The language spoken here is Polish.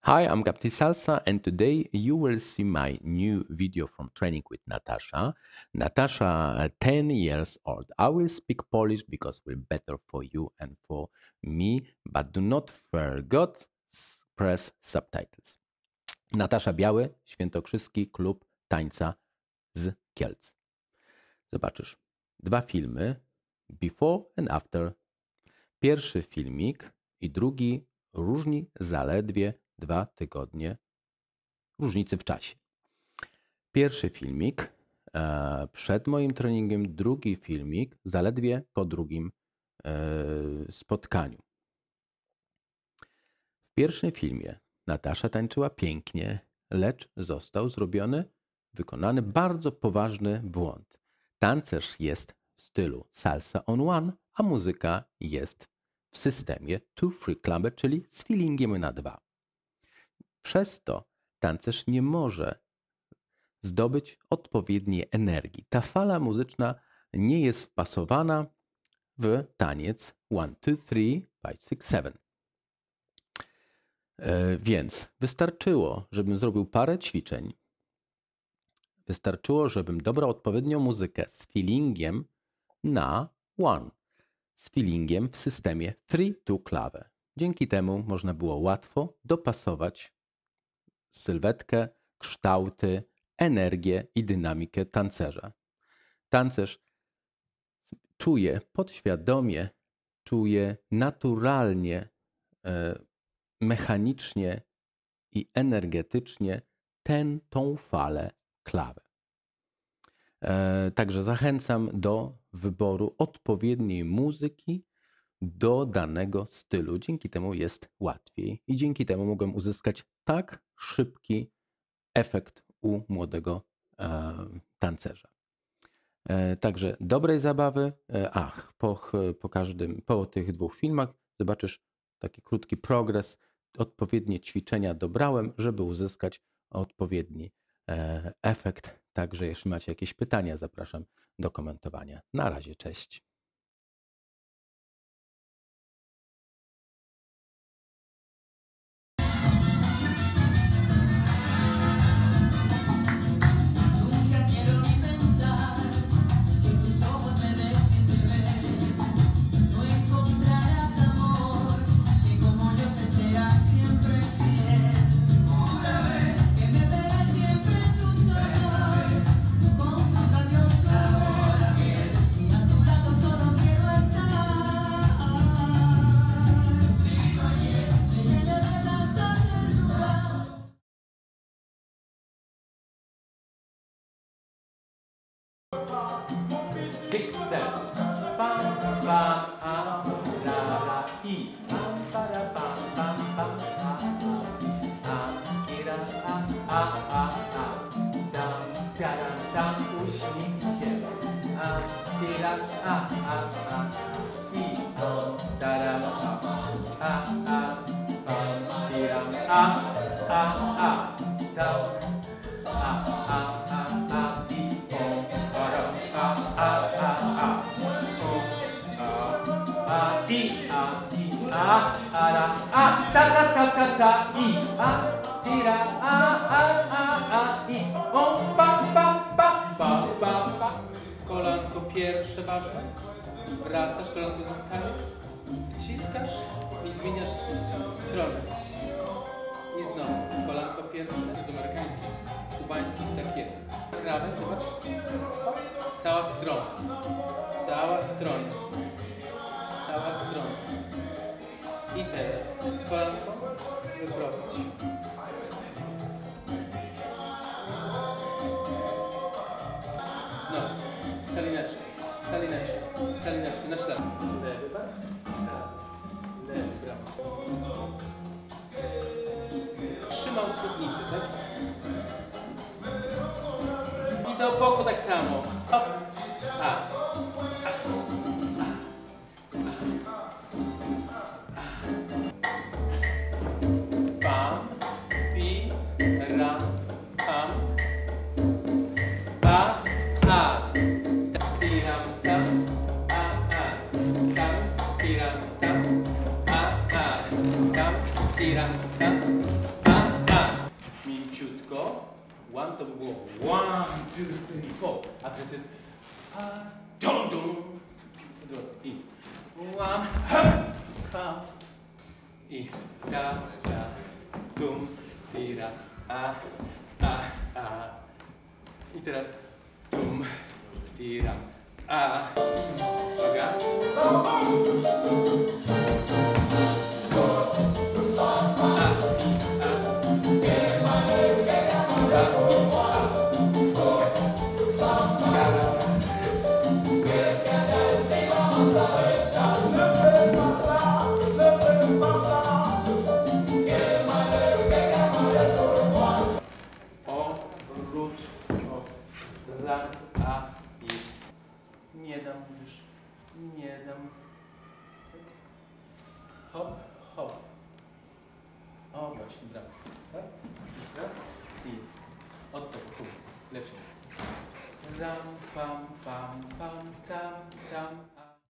Hi, I'm Gabti Salsa, and today you will see my new video from Training with Natasha. Natasha, 10 years old. I will speak Polish because it will be better for you and for me, but do not forget press subtitles. Natasza Biały, Świętokrzyski Klub Tańca z Kielc. Zobaczysz dwa filmy, before and after. Pierwszy filmik i drugi różni zaledwie 2 tygodnie różnicy w czasie. Pierwszy filmik przed moim treningiem, drugi filmik zaledwie po drugim spotkaniu. W pierwszym filmie Natasza tańczyła pięknie, lecz został wykonany bardzo poważny błąd. Tancerz jest w stylu salsa on one, a muzyka jest w systemie 2-3 clubber, czyli z feelingiem na 2. Przez to tancerz nie może zdobyć odpowiedniej energii. Ta fala muzyczna nie jest wpasowana w taniec 1, 2, 3, 5, 6, 7. Więc wystarczyło, żebym zrobił parę ćwiczeń. Wystarczyło, żebym dobrał odpowiednią muzykę z feelingiem na 1. Z feelingiem w systemie 3-2 clave. Dzięki temu można było łatwo dopasować sylwetkę, kształty, energię i dynamikę tancerza. Tancerz czuje podświadomie, czuje naturalnie, mechanicznie i energetycznie tą falę klawę. Także zachęcam do wyboru odpowiedniej muzyki do danego stylu. Dzięki temu jest łatwiej i dzięki temu mogłem uzyskać tak szybki efekt u młodego tancerza. Także dobrej zabawy. Po tych dwóch filmach zobaczysz taki krótki progres. Odpowiednie ćwiczenia dobrałem, żeby uzyskać odpowiedni efekt. Także jeśli macie jakieś pytania, zapraszam do komentowania. Na razie, cześć. Six, seven. Bam, bam, la, la, i. Bam, para, bam, bam, bam, kira, dam, piara, dam, uśmiech się. Kira, i, daram, bam, kira, dam, Kolanko pierwsze ważne. Wracasz, kolanko zostawiasz, wciskasz i zmieniasz stronę. I znowu, kolanko pierwsze, do amerykańskich, kubańskich tak jest. Krawę, zobacz. Cała strona. Cała strona. Cała strona. I teraz kolanko wyprowadź. Znowu. Salineczka. Salineczka. Salineczka. Na ślad. Lewy, tak? Lewy, brawo. Trzymał spódnicę, tak? I do boku tak samo. Hop. Bam, pi, ram, pam. Tiram, tam. Tam, tiram, tam. Tam, tiram, tam. tylko one to by było 1, 2, 3, 4. A teraz jest dum dum. I 1, ha. I da, dum, tira, a. I teraz dum, tira, a. Uwaga. A i nie dam już, nie dam. Tak. Hop, hop. O właśnie, brawo. Tak? Raz i od tego, leci. Ram, pam, pam.